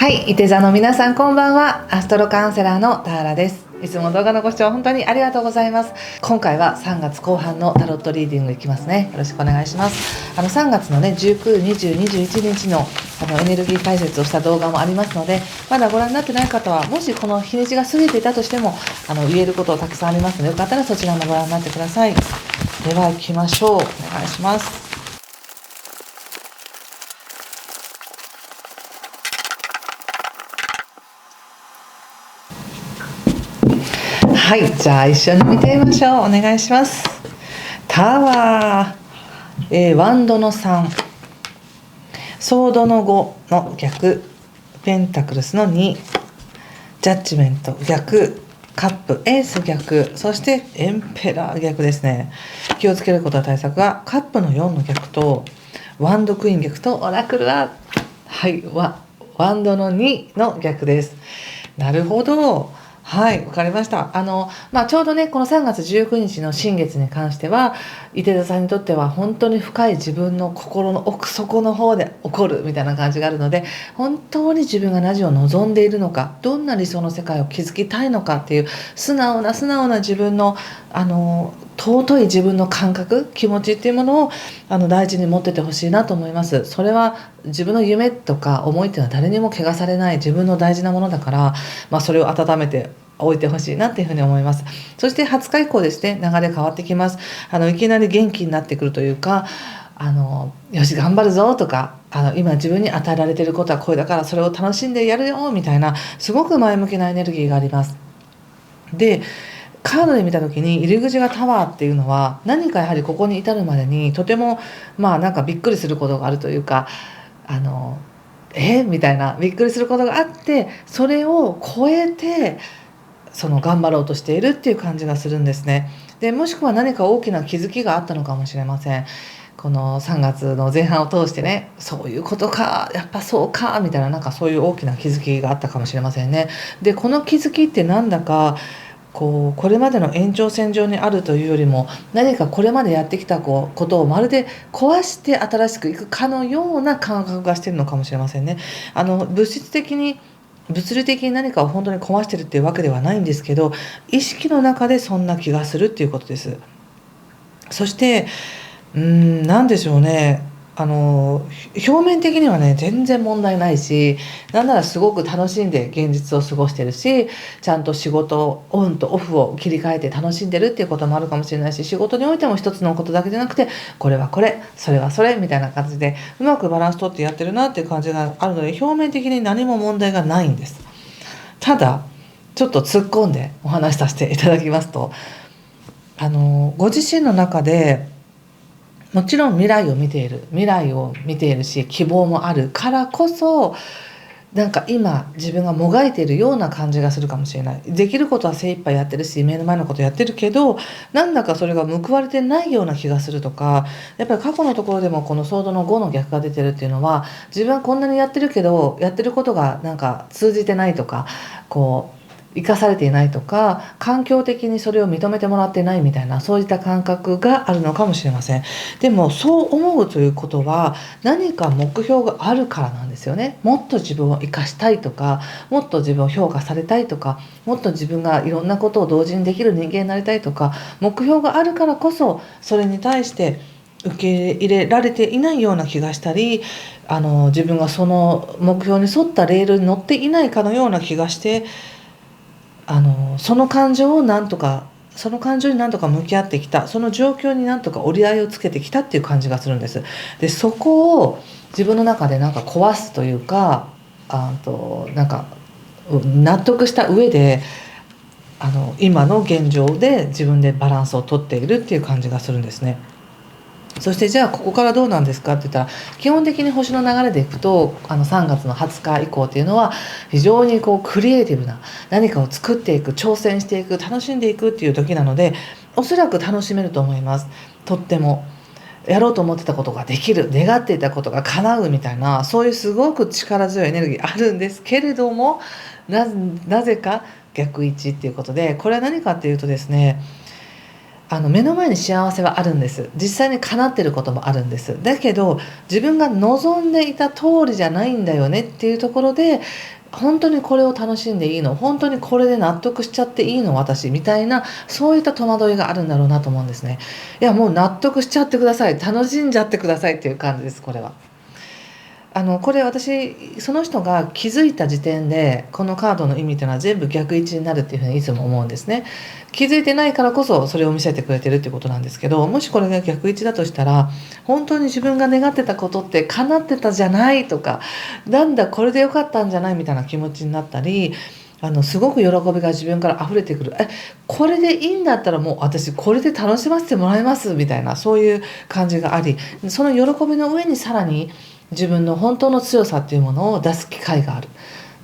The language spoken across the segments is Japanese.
はい、いて座の皆さんこんばんは。アストロカウンセラーの田原です。いつも動画のご視聴本当にありがとうございます。今回は3月後半のタロットリーディングいきますね。よろしくお願いします。3月のね19、20、21日のエネルギー解説をした動画もありますので、まだご覧になってない方は、もしこの日にちが過ぎていたとしても言えることたくさんありますので、よかったらそちらもご覧になってください。では行きましょう。お願いします。はい、じゃあ一緒に見てみましょう。お願いします。タワー、ワンドの3、ソードの5の逆、ペンタクルスの2、ジャッジメント逆、カップエース逆、そしてエンペラー逆ですね。気をつけることは対策はカップの4の逆とワンドクイーン逆とオラクルはワンドの2の逆です。なるほど。はい、わかりました。ちょうどね、この3月19日の新月に関しては、伊手座さんにとっては本当に深い自分の心の奥底の方で起こるみたいな感じがあるので、本当に自分が何を望んでいるのか、どんな理想の世界を築きたいのかっていう素直な自分の尊い自分の感覚、気持ちっていうものを大事に持っててほしいなと思います。それは自分の夢とか思いっていうのは誰にも汚されない自分の大事なものだから、それを温めて置いてほしいなっていうふうに思います。そして20日以降ですね、流れ変わってきます。いきなり元気になってくるというか、よし頑張るぞとか、今自分に与えられていることはこれだからそれを楽しんでやるよみたいな、すごく前向きなエネルギーがあります。でカードで見た時に入り口がタワーっていうのは、何かやはりここに至るまでにとてもなんかびっくりすることがあるというか、みたいなびっくりすることがあって、それを超えて頑張ろうとしているっていう感じがするんですね。でもしくは何か大きな気づきがあったのかもしれません。この3月の前半を通してね、そういうことか、やっぱそうかみたいな、なんかそういう大きな気づきがあったかもしれませんね。でこの気づきってなんだかこれまでの延長線上にあるというよりも、何かこれまでやってきたことをまるで壊して新しくいくかのような感覚がしているのかもしれませんね。物理的に何かを本当に壊してるっていうわけではないんですけど、意識の中でそんな気がするっていうことです。そして何でしょうね、表面的にはね全然問題ないし、なんならすごく楽しんで現実を過ごしてるし、ちゃんと仕事オンとオフを切り替えて楽しんでるっていうこともあるかもしれないし、仕事においても一つのことだけじゃなくて、これはこれ、それはそれみたいな感じでうまくバランス取ってやってるなっていう感じがあるので、表面的に何も問題がないんです。ただちょっと突っ込んでお話しさせていただきますと、ご自身の中でもちろん未来を見ているし、希望もあるからこそ、なんか今自分がもがいているような感じがするかもしれない。できることは精一杯やってるし、目の前のことやってるけど、なんだかそれが報われてないような気がするとか、やっぱり過去のところでもこのソードの5の逆が出てるっていうのは、自分はこんなにやってるけどやってることがなんか通じてないとか、生かされていないとか、環境的にそれを認めてもらってないみたいな、そういった感覚があるのかもしれません。でもそう思うということは、何か目標があるからなんですよね。もっと自分を生かしたいとか、もっと自分を評価されたいとか、もっと自分がいろんなことを同時にできる人間になりたいとか、目標があるからこそそれに対して受け入れられていないような気がしたり、自分がその目標に沿ったレールに乗っていないかのような気がして、その感情になんとか向き合ってきた、その状況になんとか折り合いをつけてきたっていう感じがするんです。でそこを自分の中でなんか壊すというか、なんか納得した上で今の現状で自分でバランスをとっているっていう感じがするんですね。そしてじゃあここからどうなんですかって言ったら、基本的に星の流れでいくと3月の20日以降っていうのは非常にクリエイティブな何かを作っていく、挑戦していく、楽しんでいくっていう時なので、おそらく楽しめると思います。とってもやろうと思ってたことができる、願っていたことが叶うみたいな、そういうすごく力強いエネルギーあるんですけれども、なぜか逆位置っていうことで、これは何かっていうとですね、目の前に幸せはあるんです。実際に叶ってることもあるんです。だけど自分が望んでいた通りじゃないんだよねっていうところで、本当にこれを楽しんでいいの、本当にこれで納得しちゃっていいの私みたいな、そういった戸惑いがあるんだろうなと思うんですね。いやもう納得しちゃってください、楽しんじゃってくださいっていう感じです。これはこれ私その人が気づいた時点でこのカードの意味っていうのは全部逆位置になるっていうふうにいつも思うんですね。気づいてないからこそそれを見せてくれてるっていうことなんですけど、もしこれが逆位置だとしたら、本当に自分が願ってたことって叶ってたじゃないとか、なんだこれでよかったんじゃないみたいな気持ちになったり、すごく喜びが自分から溢れてくる。これでいいんだったらもう私これで楽しませてもらいますみたいな、そういう感じがあり、その喜びの上にさらに自分の本当の強さっていうものを出す機会がある、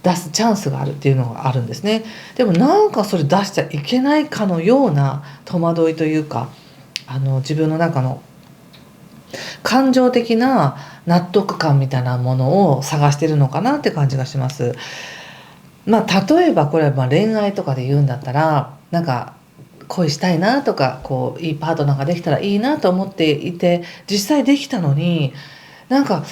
出すチャンスがあるっていうのがあるんですね。でもなんかそれ出しちゃいけないかのような戸惑いというか、自分の中の感情的な納得感みたいなものを探してるのかなって感じがします。例えばこれは恋愛とかで言うんだったら、なんか恋したいなとか、いいパートナーができたらいいなと思っていて、実際できたのに、なんか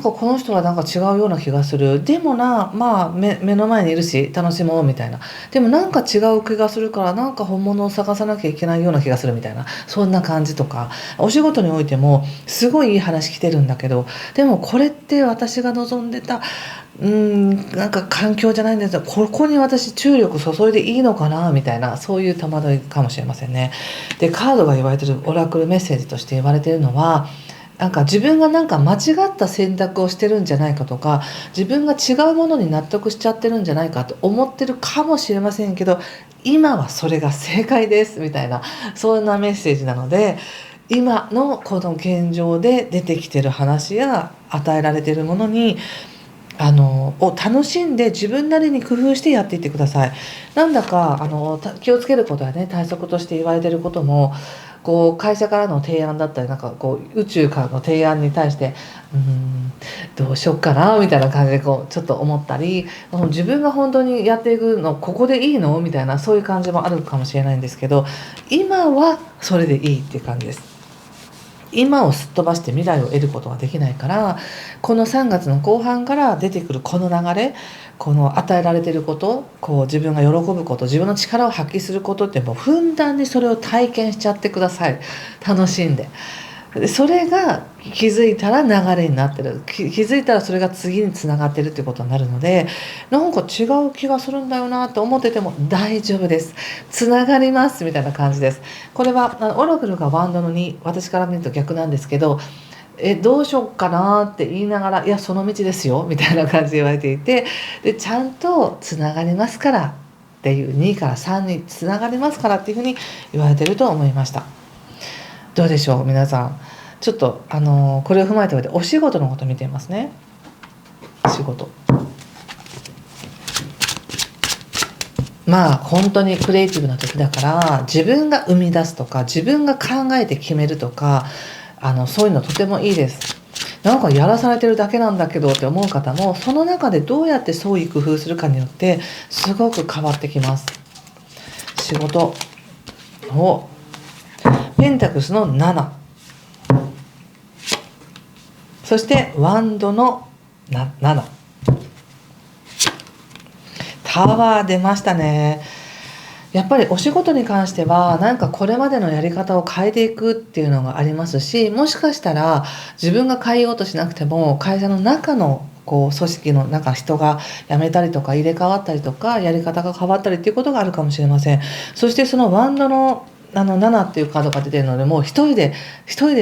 この人はなんか違うような気がする。でも目の前にいるし楽しもうみたいな。でもなんか違う気がするから、なんか本物を探さなきゃいけないような気がするみたいな。そんな感じとか、お仕事においてもすごいいい話来てるんだけど、でもこれって私が望んでたなんか環境じゃないんですよ。ここに私注力注いでいいのかなみたいな、そういう戸惑いかもしれませんね。で、カードが言われてるオラクルメッセージとして言われてるのは、なんか自分がなんか間違った選択をしてるんじゃないかとか、自分が違うものに納得しちゃってるんじゃないかと思ってるかもしれませんけど、今はそれが正解ですみたいな、そんなメッセージなので、今のこの現状で出てきてる話や与えられてるものにを楽しんで自分なりに工夫してやっていってください。なんだか気をつけることはね、対策として言われてることも、会社からの提案だったり、なんか宇宙からの提案に対してどうしよっかなみたいな感じでちょっと思ったり、自分が本当にやっていくのここでいいのみたいな、そういう感じもあるかもしれないんですけど、今はそれでいいっていう感じです。今をすっ飛ばして未来を得ることができないから、この3月の後半から出てくるこの流れ、この与えられていること、自分が喜ぶこと、自分の力を発揮することって、もうふんだんにそれを体験しちゃってください。楽しんで。それが気づいたら流れになってる、気づいたらそれが次につながってるっていうことになるので、なんか違う気がするんだよなと思ってても大丈夫です。つながりますみたいな感じです。これはオラクルがワンドの2、私から見ると逆なんですけど、どうしようかなって言いながら、いやその道ですよみたいな感じで言われていて、でちゃんとつながりますからっていう、2から3につながりますからっていうふうに言われてると思いました。どうでしょう皆さん。ちょっとこれを踏まえた上でお仕事のこと見ていますね。仕事、本当にクリエイティブな時だから、自分が生み出すとか自分が考えて決めるとか、そういうのとてもいいです。なんかやらされてるだけなんだけどって思う方も、その中でどうやって創意工夫するかによってすごく変わってきます。仕事をペンタクスの7、そしてワンドの7、タワー出ましたね。やっぱりお仕事に関しては、なんかこれまでのやり方を変えていくっていうのがありますし、もしかしたら自分が変えようとしなくても、会社の中の組織の中、人が辞めたりとか入れ替わったりとか、やり方が変わったりっていうことがあるかもしれません。そしてそのワンドの7っていうカードが出てるので、もう一人で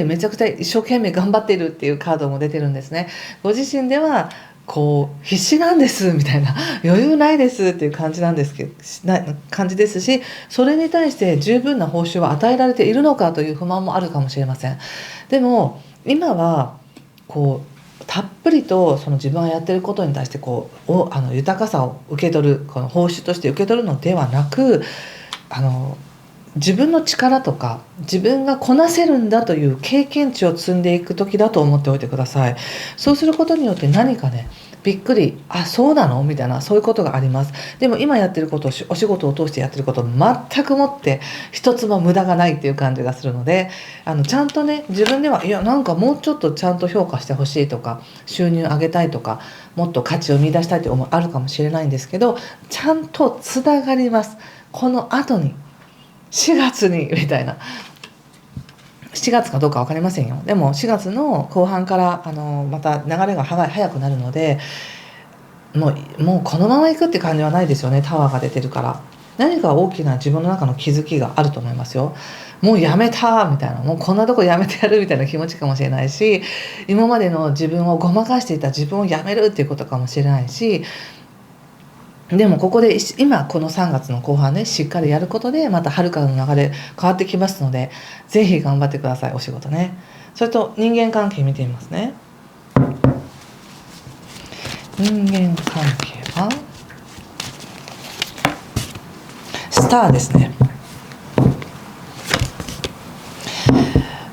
めちゃくちゃ一生懸命頑張っているっていうカードも出てるんですね。ご自身では必死なんですみたいな、余裕ないですっていう感じなんですけど、感じですし、それに対して十分な報酬は与えられているのかという不満もあるかもしれません。でも今はたっぷりとその自分がやってることに対して豊かさを受け取る、この報酬として受け取るのではなく、自分の力とか自分がこなせるんだという経験値を積んでいく時だと思っておいてください。そうすることによって何かね、びっくり、あ、そうなのみたいな、そういうことがあります。でも今やってること、お仕事を通してやってること、全くもって一つも無駄がないっていう感じがするので、ちゃんとね、自分では、いや、なんかもうちょっとちゃんと評価してほしいとか、収入上げたいとか、もっと価値を見出したいという思いあるかもしれないんですけど、ちゃんとつながります。この後に、4月に、みたいな。7月かどうか分かりませんよ。でも4月の後半からまた流れが早くなるので、もうこのまま行くって感じはないですよね。タワーが出てるから。何か大きな自分の中の気づきがあると思いますよ。もうやめたみたいな、もうこんなとこやめてやるみたいな気持ちかもしれないし、今までの自分をごまかしていた自分をやめるっていうことかもしれないし、でもここで今この3月の後半ね、しっかりやることでまた春からの流れ変わってきますので、ぜひ頑張ってください。お仕事ね。それと人間関係見てみますね。人間関係はスターですね。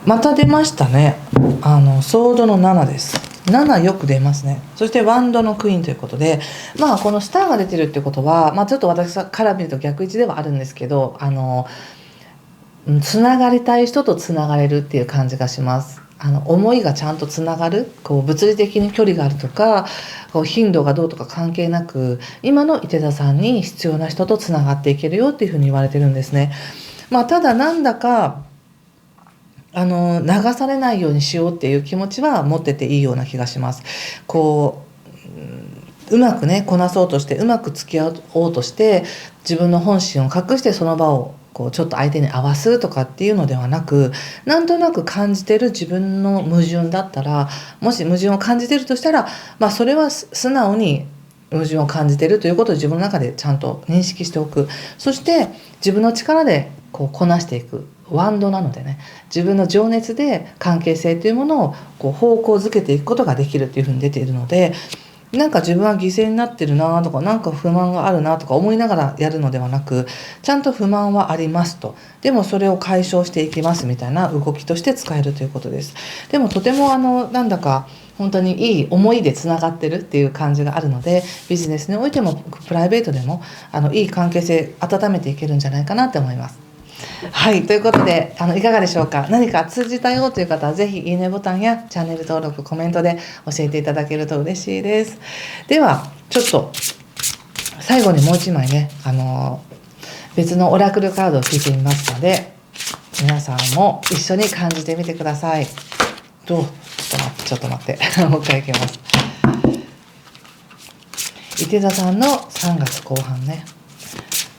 また出ましたね。ソードの7です。7よく出ますね。そしてワンドのクイーンということで、このスターが出てるってことは、ちょっと私から見ると逆位置ではあるんですけど、つながりたい人とつながれるっていう感じがします。思いがちゃんとつながる、物理的に距離があるとか、頻度がどうとか関係なく、今の伊手座さんに必要な人とつながっていけるよっていうふうに言われてるんですね。ただなんだか流されないようにしようっていう気持ちは持ってていいような気がします。うまくねこなそうとして、うまく付き合おうとして自分の本心を隠してその場をちょっと相手に合わすとかっていうのではなく、なんとなく感じてる自分の矛盾だったら、もし矛盾を感じてるとしたら、それは素直に矛盾を感じてるということを自分の中でちゃんと認識しておく。そして自分の力でこなしていく。ワンドなのでね、自分の情熱で関係性というものを方向づけていくことができるっていうふうに出ているので、なんか自分は犠牲になってるなとか、なんか不満があるなとか思いながらやるのではなく、ちゃんと不満はありますと、でもそれを解消していきますみたいな動きとして使えるということです。でもとてもなんだか本当にいい思いでつながってるっていう感じがあるので、ビジネスにおいてもプライベートでもいい関係性温めていけるんじゃないかなって思います。はい、ということでいかがでしょうか。何か通じたよという方はぜひいいねボタンやチャンネル登録、コメントで教えていただけると嬉しいです。ではちょっと最後にもう一枚ね別のオラクルカードを引いてみますので、皆さんも一緒に感じてみてください。ちょっと待ってもう一回いきます。伊手座さんの3月後半ね、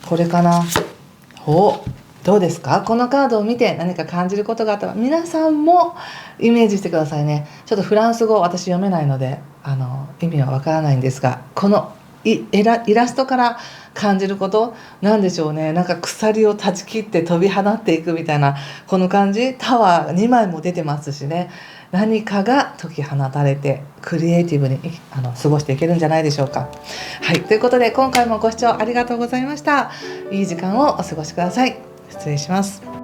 これかな。どうですか。このカードを見て何か感じることがあったら皆さんもイメージしてくださいね。ちょっとフランス語私読めないので意味はわからないんですが、このイラストから感じることなんでしょうね。なんか鎖を断ち切って飛び放っていくみたいなこの感じ。タワー2枚も出てますしね、何かが解き放たれてクリエイティブに過ごしていけるんじゃないでしょうか。はい、ということで今回もご視聴ありがとうございました。いい時間をお過ごしください。失礼します。